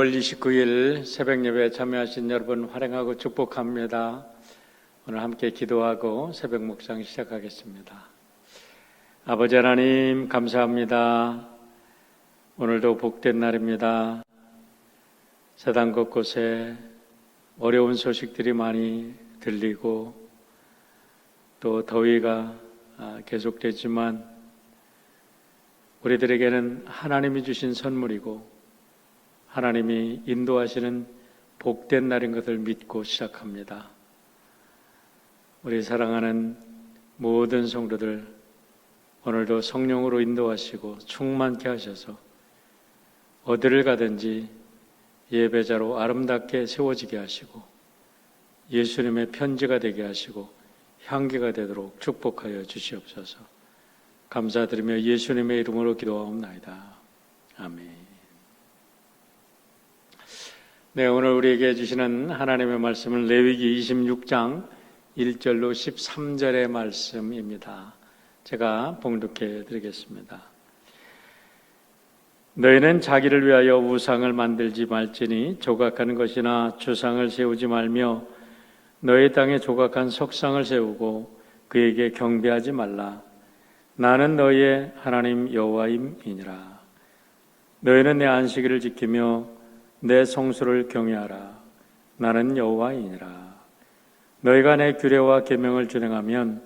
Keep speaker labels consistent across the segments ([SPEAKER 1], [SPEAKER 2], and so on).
[SPEAKER 1] 6월 29일 새벽 예배에 참여하신 여러분 환영하고 축복합니다. 오늘 함께 기도하고 새벽 묵상 시작하겠습니다. 아버지 하나님 감사합니다. 오늘도 복된 날입니다. 세상 곳곳에 어려운 소식들이 많이 들리고 또 더위가 계속되지만 우리들에게는 하나님이 주신 선물이고 하나님이 인도하시는 복된 날인 것을 믿고 시작합니다. 우리 사랑하는 모든 성도들 오늘도 성령으로 인도하시고 충만케 하셔서 어디를 가든지 예배자로 아름답게 세워지게 하시고 예수님의 편지가 되게 하시고 향기가 되도록 축복하여 주시옵소서. 감사드리며 예수님의 이름으로 기도하옵나이다. 아멘. 네, 오늘 우리에게 주시는 하나님의 말씀은 레위기 26장 1절로 13절의 말씀입니다. 제가 봉독해 드리겠습니다. 너희는 자기를 위하여 우상을 만들지 말지니 조각하는 것이나 주상을 세우지 말며 너희 땅에 조각한 석상을 세우고 그에게 경배하지 말라. 나는 너희의 하나님 여호와임이니라. 너희는 내 안식일을 지키며 내 성수를 경외하라. 나는 여호와이니라. 너희가 내 규례와 계명을 준행하면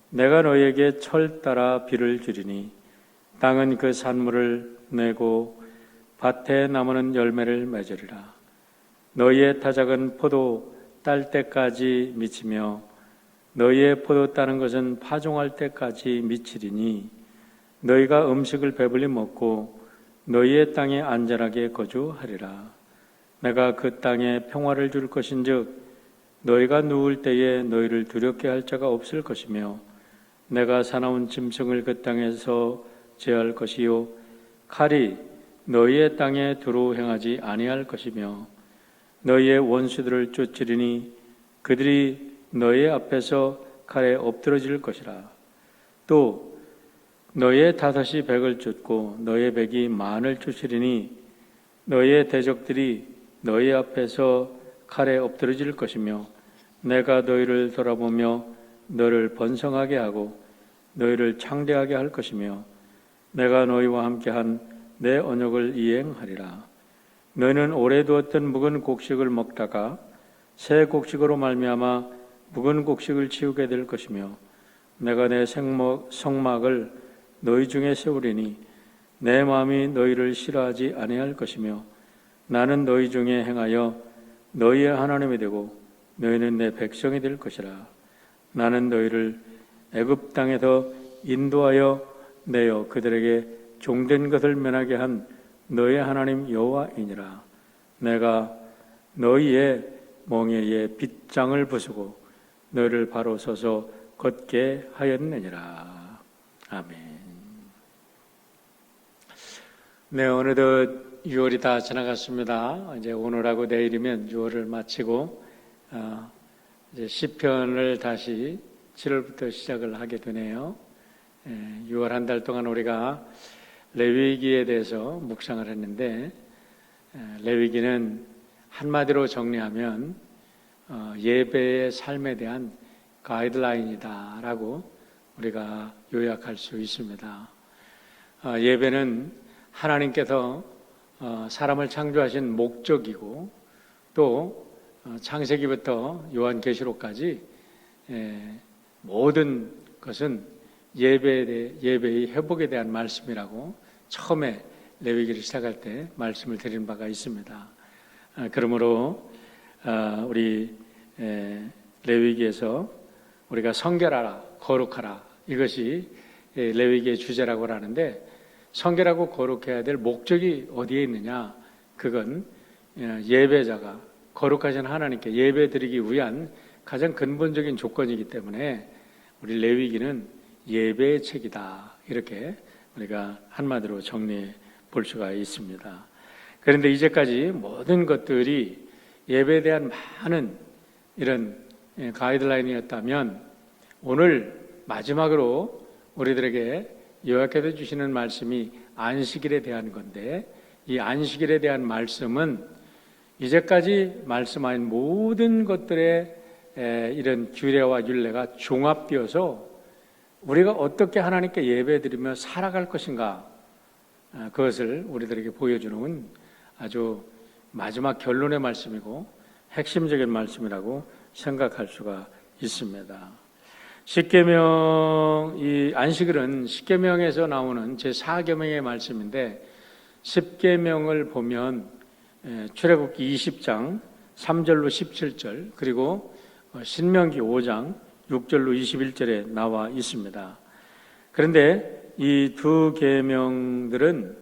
[SPEAKER 1] 내가 너희에게 철 따라 비를 주리니 땅은 그 산물을 내고 밭에 나무는 열매를 맺으리라. 너희의 타작은 포도 딸 때까지 미치며 너희의 포도 따는 것은 파종할 때까지 미치리니 너희가 음식을 배불리 먹고 너희의 땅에 안전하게 거주하리라. 내가 그 땅에 평화를 줄 것인즉 너희가 누울 때에 너희를 두렵게 할 자가 없을 것이며 내가 사나운 짐승을 그 땅에서 제할 것이요 칼이 너희의 땅에 두루 행하지 아니할 것이며 너희의 원수들을 쫓으리니 그들이 너희 앞에서 칼에 엎드러질 것이라. 또 너희의 다섯이 백을 쫓고 너희의 백이 만을 쫓으리니 너희의 대적들이 너희 앞에서 칼에 엎드러질 것이며 내가 너희를 돌아보며 너를 번성하게 하고 너희를 창대하게 할 것이며 내가 너희와 함께한 내 언약을 이행하리라. 너희는 오래 두었던 묵은 곡식을 먹다가 새 곡식으로 말미암아 묵은 곡식을 치우게 될 것이며 내가 내 성막을 너희 중에 세우리니 내 마음이 너희를 싫어하지 아니할 것이며 나는 너희 중에 행하여 너희의 하나님이 되고 너희는 내 백성이 될 것이라. 나는 너희를 애굽 땅에서 인도하여 내어 그들에게 종된 것을 면하게 한 너희의 하나님 여호와이니라. 내가 너희의 멍에에 빗장을 부수고 너희를 바로 서서 걷게 하였느니라. 아멘. 네, 어느덧 6월이 다 지나갔습니다. 이제 오늘하고 내일이면 6월을 마치고 이제 시편을 다시 7월부터 시작을 하게 되네요. 6월 한 달 동안 우리가 레위기에 대해서 묵상을 했는데 레위기는 한마디로 정리하면 예배의 삶에 대한 가이드라인이다라고 우리가 요약할 수 있습니다. 예배는 하나님께서 사람을 창조하신 목적이고 또 창세기부터 요한계시록까지 모든 것은 예배의 회복에 대한 말씀이라고 처음에 레위기를 시작할 때 말씀을 드린 바가 있습니다. 그러므로 우리 레위기에서 우리가 성결하라, 거룩하라 이것이 레위기의 주제라고 하는데 성결하고 거룩해야 될 목적이 어디에 있느냐? 그건 예배자가 거룩하신 하나님께 예배드리기 위한 가장 근본적인 조건이기 때문에 우리 레위기는 예배의 책이다. 이렇게 우리가 한마디로 정리해 볼 수가 있습니다. 그런데 이제까지 모든 것들이 예배에 대한 많은 이런 가이드라인이었다면 오늘 마지막으로 우리들에게 요약해 주시는 말씀이 안식일에 대한 건데 이 안식일에 대한 말씀은 이제까지 말씀하신 모든 것들의 이런 규례와 율례가 종합되어서 우리가 어떻게 하나님께 예배드리며 살아갈 것인가, 그것을 우리들에게 보여주는 아주 마지막 결론의 말씀이고 핵심적인 말씀이라고 생각할 수가 있습니다. 십계명, 이 안식일은 십계명에서 나오는 제4계명의 말씀인데, 십계명을 보면 출애굽기 20장 3절로 17절, 그리고 신명기 5장 6절로 21절에 나와 있습니다. 그런데 이 두 계명들은,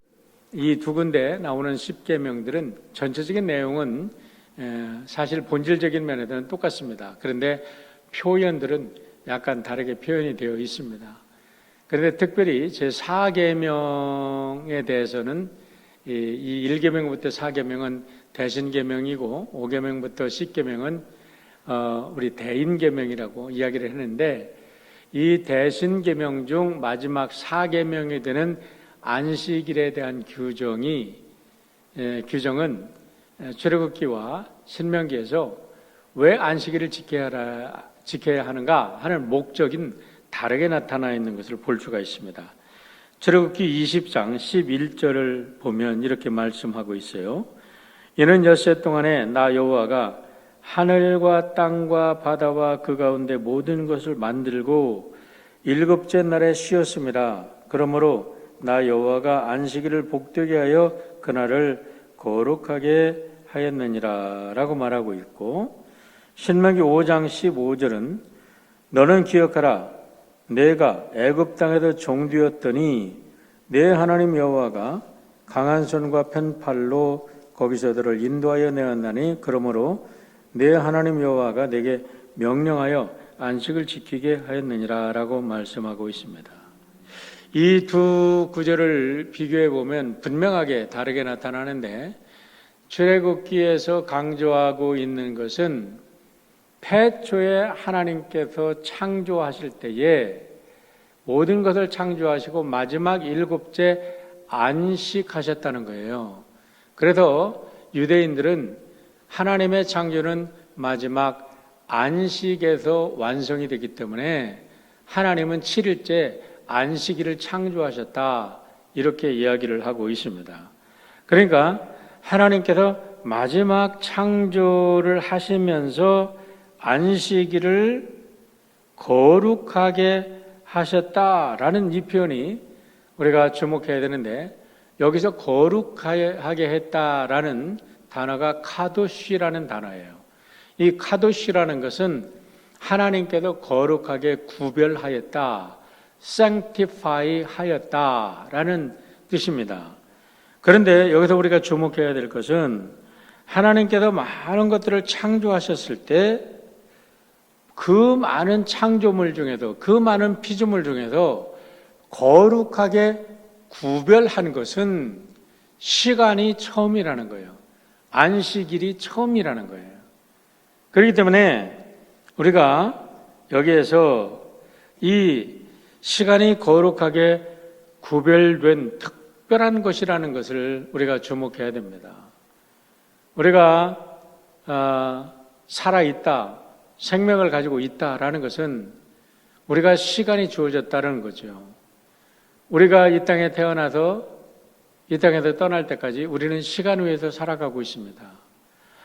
[SPEAKER 1] 이 두 군데 나오는 십계명들은 전체적인 내용은 사실 본질적인 면에서는 똑같습니다. 그런데 표현들은 약간 다르게 표현이 되어 있습니다. 그런데 특별히 제4계명에 대해서는 이 1계명부터 4계명은 대신계명이고 5계명부터 10계명은 우리 대인계명이라고 이야기를 했는데, 이 대신계명 중 마지막 4계명이 되는 안식일에 대한 규정은 출애굽기와 신명기에서 왜 안식일을 지켜야 하는가 하는 목적인 다르게 나타나 있는 것을 볼 수가 있습니다. 출애굽기 20장 11절을 보면 이렇게 말씀하고 있어요. 이는 엿새 동안에 나 여호와가 하늘과 땅과 바다와 그 가운데 모든 것을 만들고 일곱째 날에 쉬었습니다. 그러므로 나 여호와가 안식일을 복되게 하여 그날을 거룩하게 하였느니라 라고 말하고 있고, 신명기 5장 15절은 너는 기억하라, 내가 애굽 땅에서 종되었더니 내 하나님 여호와가 강한 손과 편 팔로 거기서 너를 인도하여 내었나니 그러므로 내 하나님 여호와가 내게 명령하여 안식을 지키게 하였느니라 라고 말씀하고 있습니다. 이 두 구절을 비교해 보면 분명하게 다르게 나타나는데, 출애굽기에서 강조하고 있는 것은 태초에 하나님께서 창조하실 때에 모든 것을 창조하시고 마지막 일곱째 안식하셨다는 거예요. 그래서 유대인들은 하나님의 창조는 마지막 안식에서 완성이 되기 때문에 하나님은 7일째 안식일을 창조하셨다, 이렇게 이야기를 하고 있습니다. 그러니까 하나님께서 마지막 창조를 하시면서 안식일을 거룩하게 하셨다라는 이 표현이 우리가 주목해야 되는데, 여기서 거룩하게 했다라는 단어가 카도시라는 단어예요. 이 카도시라는 것은 하나님께서 거룩하게 구별하였다, sanctify 하였다라는 뜻입니다. 그런데 여기서 우리가 주목해야 될 것은 하나님께서 많은 것들을 창조하셨을 때 그 많은 창조물 중에서, 그 많은 피조물 중에서 거룩하게 구별한 것은 시간이 처음이라는 거예요. 안식일이 처음이라는 거예요. 그렇기 때문에 우리가 여기에서 이 시간이 거룩하게 구별된 특별한 것이라는 것을 우리가 주목해야 됩니다. 우리가 살아있다, 생명을 가지고 있다라는 것은 우리가 시간이 주어졌다는 거죠. 우리가 이 땅에 태어나서 이 땅에서 떠날 때까지 우리는 시간 위에서 살아가고 있습니다.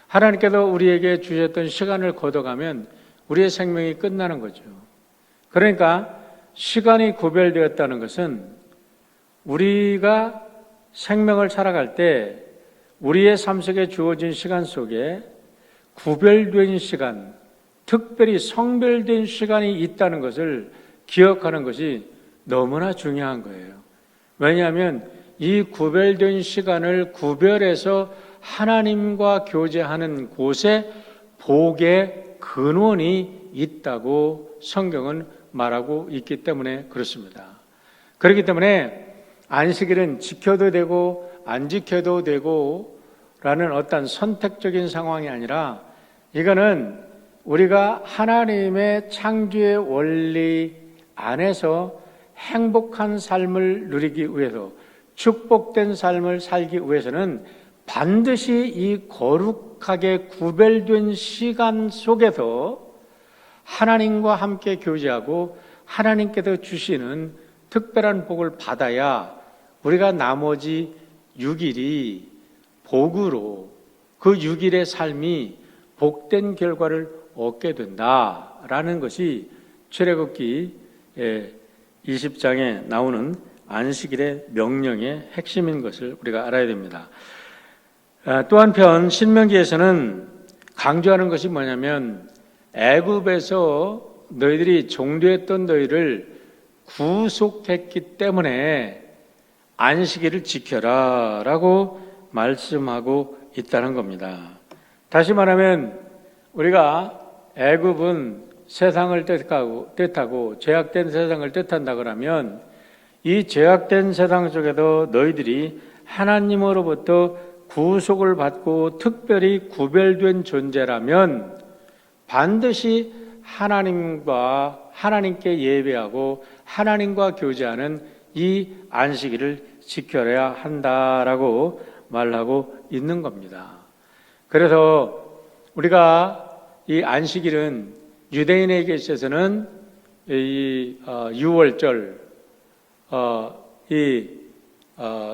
[SPEAKER 1] 하나님께서 우리에게 주셨던 시간을 걷어가면 우리의 생명이 끝나는 거죠. 그러니까 시간이 구별되었다는 것은 우리가 생명을 살아갈 때 우리의 삶 속에 주어진 시간 속에 구별된 시간, 특별히 성별된 시간이 있다는 것을 기억하는 것이 너무나 중요한 거예요. 왜냐하면 이 구별된 시간을 구별해서 하나님과 교제하는 곳에 복의 근원이 있다고 성경은 말하고 있기 때문에 그렇습니다. 그렇기 때문에 안식일은 지켜도 되고 안 지켜도 되고 라는 어떤 선택적인 상황이 아니라, 이거는 우리가 하나님의 창조의 원리 안에서 행복한 삶을 누리기 위해서, 축복된 삶을 살기 위해서는 반드시 이 거룩하게 구별된 시간 속에서 하나님과 함께 교제하고 하나님께서 주시는 특별한 복을 받아야 우리가 나머지 6일이 복으로 그 6일의 삶이 복된 결과를 얻게 된다라는 것이 출애굽기 20장에 나오는 안식일의 명령의 핵심인 것을 우리가 알아야 됩니다. 또 한편 신명기에서는 강조하는 것이 뭐냐면 애굽에서 너희들이 종되었던 너희를 구속했기 때문에 안식일을 지켜라 라고 말씀하고 있다는 겁니다. 다시 말하면 우리가 애굽은 세상을 뜻하고 죄악된 세상을 뜻한다 그러면 이 죄악된 세상 속에도 너희들이 하나님으로부터 구속을 받고 특별히 구별된 존재라면 반드시 하나님께 예배하고 하나님과 교제하는 이 안식일을 지켜야 한다라고 말하고 있는 겁니다. 그래서 우리가 이 안식일은 유대인에게 있어서는 이 6월절,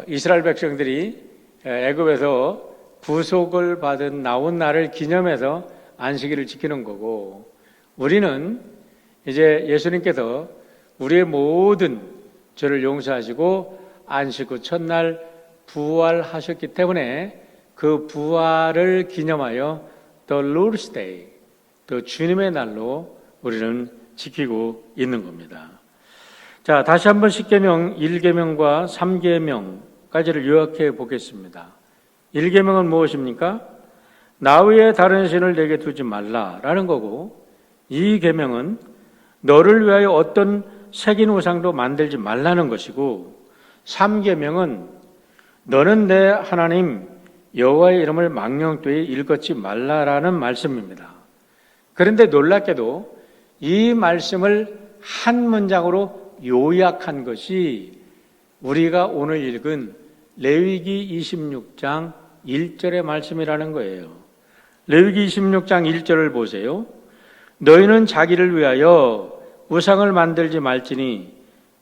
[SPEAKER 1] 이스라엘 백성들이 애굽에서 구속을 받은 나온 날을 기념해서 안식일을 지키는 거고, 우리는 이제 예수님께서 우리의 모든 죄를 용서하시고 안식 후 첫날 부활하셨기 때문에 그 부활을 기념하여 The Lord's Day, 또 주님의 날로 우리는 지키고 있는 겁니다. 자, 다시 한번 10계명, 1계명과 3계명까지를 요약해 보겠습니다. 1계명은 무엇입니까? 나 외에 다른 신을 내게 두지 말라라는 거고, 2계명은 너를 위하여 어떤 새긴 우상도 만들지 말라는 것이고, 3계명은 너는 내 하나님 여호와의 이름을 망령되이 일컫지 말라라는 말씀입니다. 그런데 놀랍게도 이 말씀을 한 문장으로 요약한 것이 우리가 오늘 읽은 레위기 26장 1절의 말씀이라는 거예요. 레위기 26장 1절을 보세요. 너희는 자기를 위하여 우상을 만들지 말지니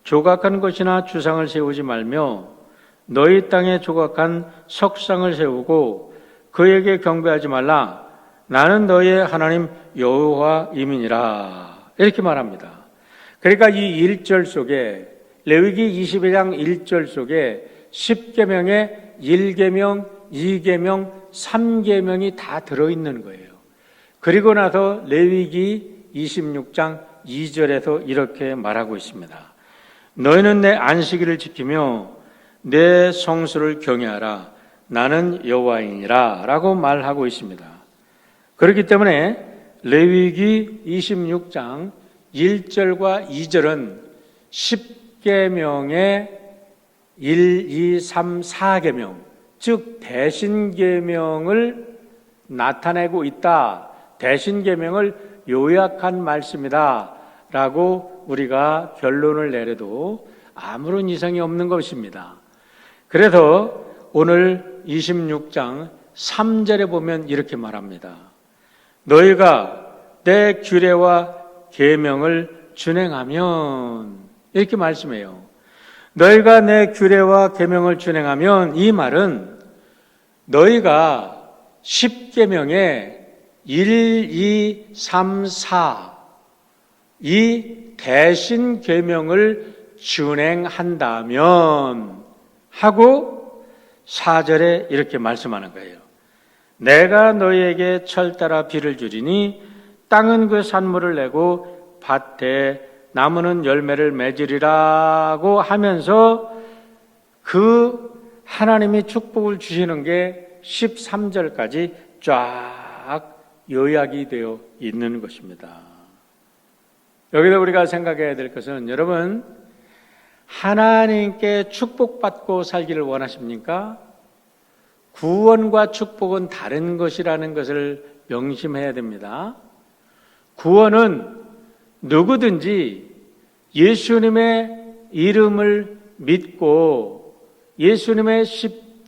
[SPEAKER 1] 조각한 것이나 주상을 세우지 말며 너희 땅에 조각한 석상을 세우고 그에게 경배하지 말라. 나는 너희의 하나님 여호와임이니라. 이렇게 말합니다. 그러니까 이 1절 속에 레위기 22장 1절 속에 10계명에 1계명, 2계명, 3계명이 다 들어있는 거예요. 그리고 나서 레위기 26장 2절에서 이렇게 말하고 있습니다. 너희는 내 안식일을 지키며 내 성수를 경외하라. 나는 여호와이니라 라고 말하고 있습니다. 그렇기 때문에 레위기 26장 1절과 2절은 10계명의 1, 2, 3, 4계명, 즉 대신계명을 나타내고 있다. 대신계명을 요약한 말씀이다 라고 우리가 결론을 내려도 아무런 이상이 없는 것입니다. 그래서 오늘 26장 3절에 보면 이렇게 말합니다. 너희가 내 규례와 계명을 준행하면, 이렇게 말씀해요. 너희가 내 규례와 계명을 준행하면, 이 말은 너희가 10계명에 1, 2, 3, 4 이 대신 계명을 준행한다면 하고 4절에 이렇게 말씀하는 거예요. 내가 너희에게 철따라 비를 주리니 땅은 그 산물을 내고 밭에 나무는 열매를 맺으리라고 하면서 그 하나님이 축복을 주시는 게 13절까지 쫙 요약이 되어 있는 것입니다. 여기서 우리가 생각해야 될 것은, 여러분 하나님께 축복받고 살기를 원하십니까? 구원과 축복은 다른 것이라는 것을 명심해야 됩니다. 구원은 누구든지 예수님의 이름을 믿고 예수님의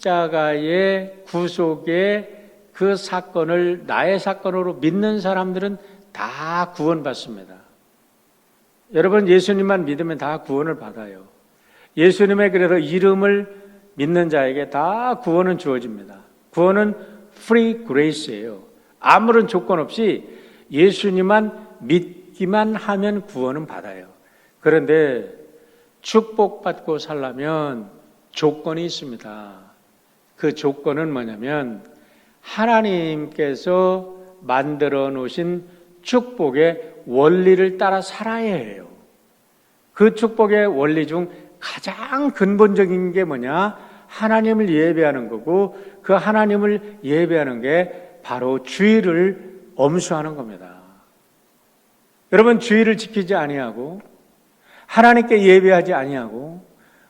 [SPEAKER 1] 십자가의 구속의 그 사건을 나의 사건으로 믿는 사람들은 다 구원받습니다. 여러분, 예수님만 믿으면 다 구원을 받아요. 예수님의 그래서 이름을 믿는 자에게 다 구원은 주어집니다. 구원은 free grace예요. 아무런 조건 없이 예수님만 믿기만 하면 구원은 받아요. 그런데 축복받고 살려면 조건이 있습니다. 그 조건은 뭐냐면 하나님께서 만들어 놓으신 축복의 원리를 따라 살아야 해요. 그 축복의 원리 중 가장 근본적인 게 뭐냐? 하나님을 예배하는 거고, 그 하나님을 예배하는 게 바로 주의를 엄수하는 겁니다. 여러분, 주의를 지키지 아니하고 하나님께 예배하지 아니하고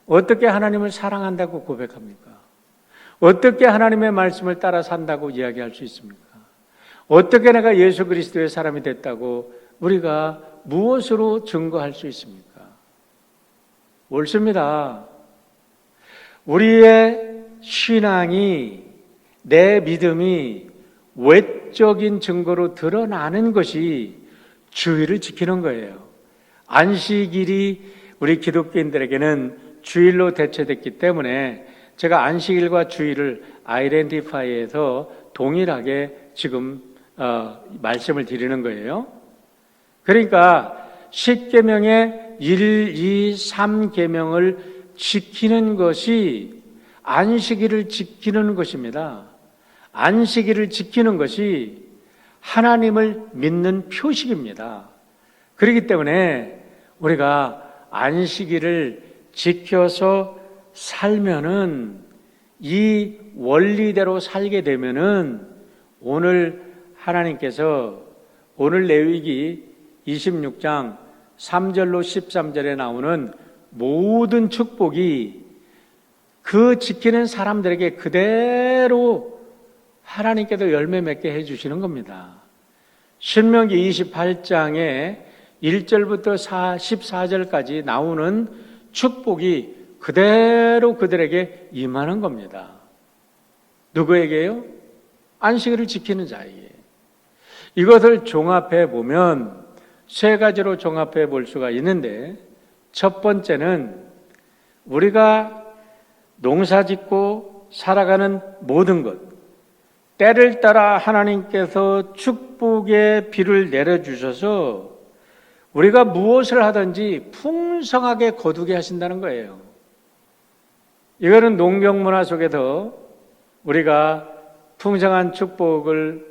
[SPEAKER 1] 어떻게 하나님을 사랑한다고 고백합니까? 어떻게 하나님의 말씀을 따라 산다고 이야기할 수 있습니까? 어떻게 내가 예수 그리스도의 사람이 됐다고 우리가 무엇으로 증거할 수 있습니까? 옳습니다. 우리의 신앙이, 내 믿음이 외적인 증거로 드러나는 것이 주일을 지키는 거예요. 안식일이 우리 기독교인들에게는 주일로 대체됐기 때문에 제가 안식일과 주일을 아이덴티파이해서 동일하게 지금 말씀을 드리는 거예요. 그러니까 10계명의 1, 2, 3계명을 지키는 것이 안식일을 지키는 것입니다. 안식일을 지키는 것이 하나님을 믿는 표식입니다. 그렇기 때문에 우리가 안식일을 지켜서 살면은, 이 원리대로 살게 되면은 오늘 하나님께서 오늘 레위기 26장 3절로 13절에 나오는 모든 축복이 그 지키는 사람들에게 그대로 하나님께서 열매 맺게 해주시는 겁니다. 신명기 28장에 1절부터 14절까지 나오는 축복이 그대로 그들에게 임하는 겁니다. 누구에게요? 안식일을 지키는 자에게. 이것을 종합해 보면 세 가지로 종합해 볼 수가 있는데, 첫 번째는 우리가 농사 짓고 살아가는 모든 것, 때를 따라 하나님께서 축복의 비를 내려주셔서 우리가 무엇을 하든지 풍성하게 거두게 하신다는 거예요. 이거는 농경문화 속에서 우리가 풍성한 축복의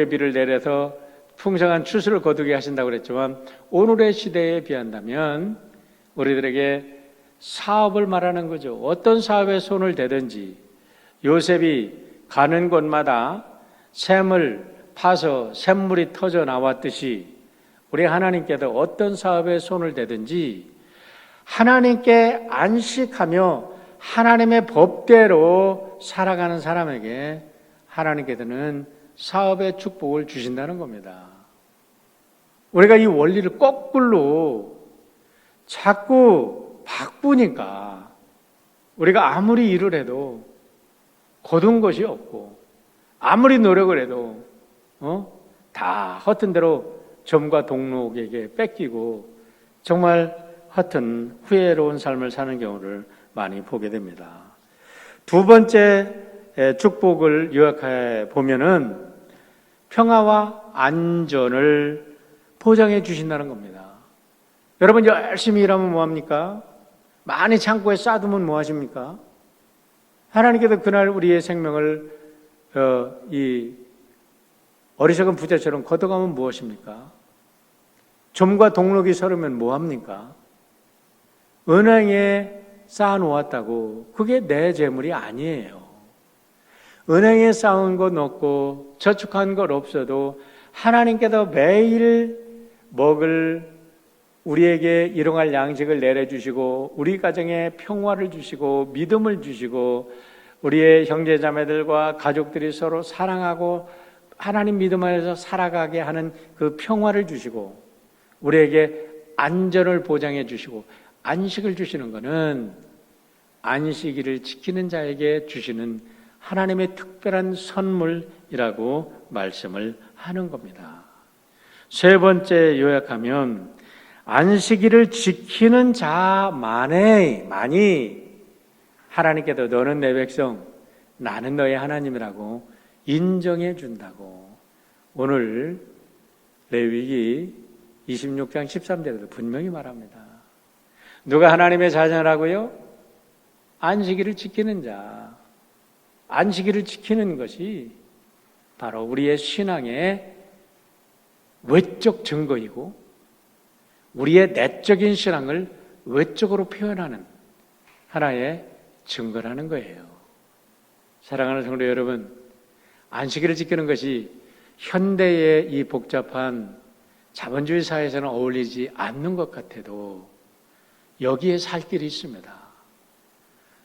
[SPEAKER 1] 비를 내려서 풍성한 추수를 거두게 하신다고 그랬지만, 오늘의 시대에 비한다면 우리들에게 사업을 말하는 거죠. 어떤 사업에 손을 대든지, 요셉이 가는 곳마다 샘을 파서 샘물이 터져 나왔듯이 우리 하나님께서 어떤 사업에 손을 대든지 하나님께 안식하며 하나님의 법대로 살아가는 사람에게 하나님께서는 사업의 축복을 주신다는 겁니다. 우리가 이 원리를 거꾸로 자꾸 바꾸니까 우리가 아무리 일을 해도 거둔 것이 없고, 아무리 노력을 해도 다 허튼 대로 점과 동록에게 뺏기고 정말 허튼 후회로운 삶을 사는 경우를 많이 보게 됩니다. 두 번째 축복을 요약해 보면은 평화와 안전을 보장해 주신다는 겁니다. 여러분, 열심히 일하면 뭐합니까? 많이 창고에 쌓아두면 뭐하십니까? 하나님께서 그날 우리의 생명을 이 어리석은 부자처럼 걷어가면 무엇입니까? 점과 동록이 서르면 뭐합니까? 은행에 쌓아놓았다고 그게 내 재물이 아니에요. 은행에 쌓은 것 없고 저축한 것 없어도 하나님께서 매일 먹을, 우리에게 일용할 양식을 내려주시고 우리 가정에 평화를 주시고 믿음을 주시고 우리의 형제자매들과 가족들이 서로 사랑하고 하나님 믿음 안에서 살아가게 하는 그 평화를 주시고 우리에게 안전을 보장해 주시고 안식을 주시는 것은 안식일을 지키는 자에게 주시는 하나님의 특별한 선물이라고 말씀을 하는 겁니다. 세 번째 요약하면 안식일을 지키는 자만이 하나님께도 너는 내 백성, 나는 너의 하나님이라고 인정해 준다고 오늘 레위기 26장 13절에도 분명히 말합니다. 누가 하나님의 자녀라고요? 안식일을 지키는 자. 안식일을 지키는 것이 바로 우리의 신앙의 외적 증거이고 우리의 내적인 신앙을 외적으로 표현하는 하나의 증거라는 거예요. 사랑하는 성도 여러분, 안식일을 지키는 것이 현대의 이 복잡한 자본주의 사회에서는 어울리지 않는 것 같아도 여기에 살 길이 있습니다.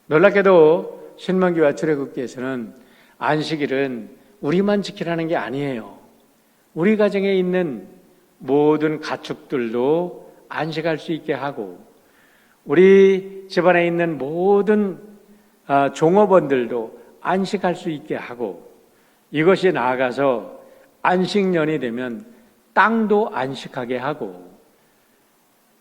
[SPEAKER 1] 놀랍게도 신명기와 출애굽기에서는 안식일은 우리만 지키라는 게 아니에요. 우리 가정에 있는 모든 가축들도 안식할 수 있게 하고 우리 집안에 있는 모든 종업원들도 안식할 수 있게 하고 이것이 나아가서 안식년이 되면 땅도 안식하게 하고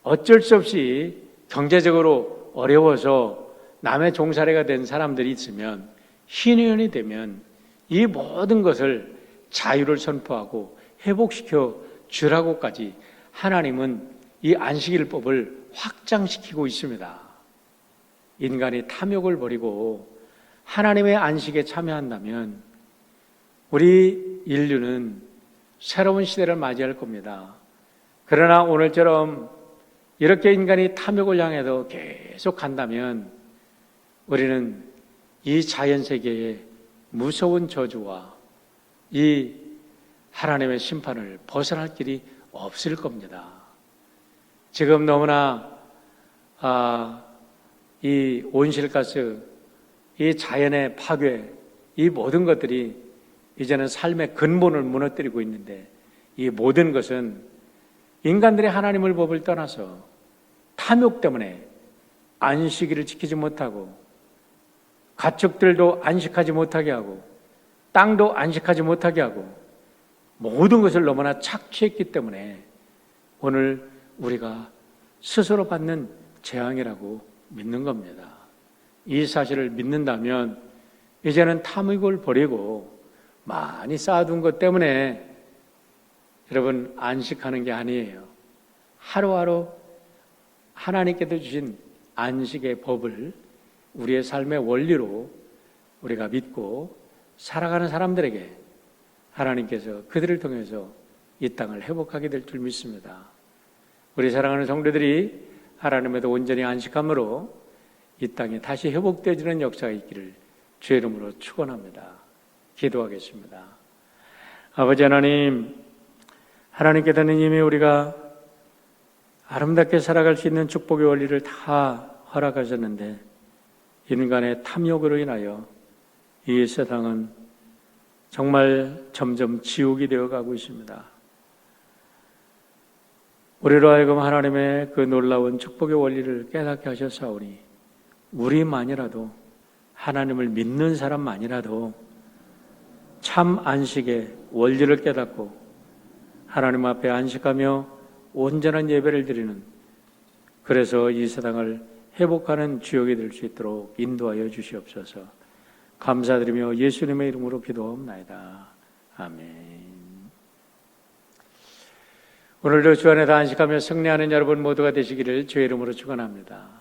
[SPEAKER 1] 어쩔 수 없이 경제적으로 어려워서 남의 종살이가 된 사람들이 있으면 신년이 되면 이 모든 것을 자유를 선포하고 회복시켜 주라고까지 하나님은 이 안식일법을 확장시키고 있습니다. 인간이 탐욕을 버리고 하나님의 안식에 참여한다면 우리 인류는 새로운 시대를 맞이할 겁니다. 그러나 오늘처럼 이렇게 인간이 탐욕을 향해서 계속 간다면 우리는 이 자연세계의 무서운 저주와 이 하나님의 심판을 벗어날 길이 없을 겁니다. 지금 너무나 이 온실가스, 이 자연의 파괴, 이 모든 것들이 이제는 삶의 근본을 무너뜨리고 있는데 이 모든 것은 인간들이 하나님의 법을 떠나서 탐욕 때문에 안식일을 지키지 못하고 가축들도 안식하지 못하게 하고 땅도 안식하지 못하게 하고 모든 것을 너무나 착취했기 때문에 오늘 우리가 스스로 받는 재앙이라고 믿는 겁니다. 이 사실을 믿는다면 이제는 탐욕을 버리고 많이 쌓아둔 것 때문에 여러분 안식하는 게 아니에요. 하루하루 하나님께서 주신 안식의 법을 우리의 삶의 원리로 우리가 믿고 살아가는 사람들에게 하나님께서 그들을 통해서 이 땅을 회복하게 될 줄 믿습니다. 우리 사랑하는 성도들이 하나님에도 온전히 안식함으로 이 땅에 다시 회복되어지는 역사가 있기를 주의 이름으로 축원합니다. 기도하겠습니다. 아버지 하나님, 하나님께서는 이미 우리가 아름답게 살아갈 수 있는 축복의 원리를 다 허락하셨는데 인간의 탐욕으로 인하여 이 세상은 정말 점점 지옥이 되어가고 있습니다. 우리로 하여금 하나님의 그 놀라운 축복의 원리를 깨닫게 하셨사오니 우리만이라도 하나님을 믿는 사람만이라도 참 안식의 원리를 깨닫고 하나님 앞에 안식하며 온전한 예배를 드리는 그래서 이 세상을 회복하는 주역이 될 수 있도록 인도하여 주시옵소서. 감사드리며 예수님의 이름으로 기도하옵나이다. 아멘. 오늘도 주 안에서 안식하며 승리하는 여러분 모두가 되시기를 주의 이름으로 축원합니다.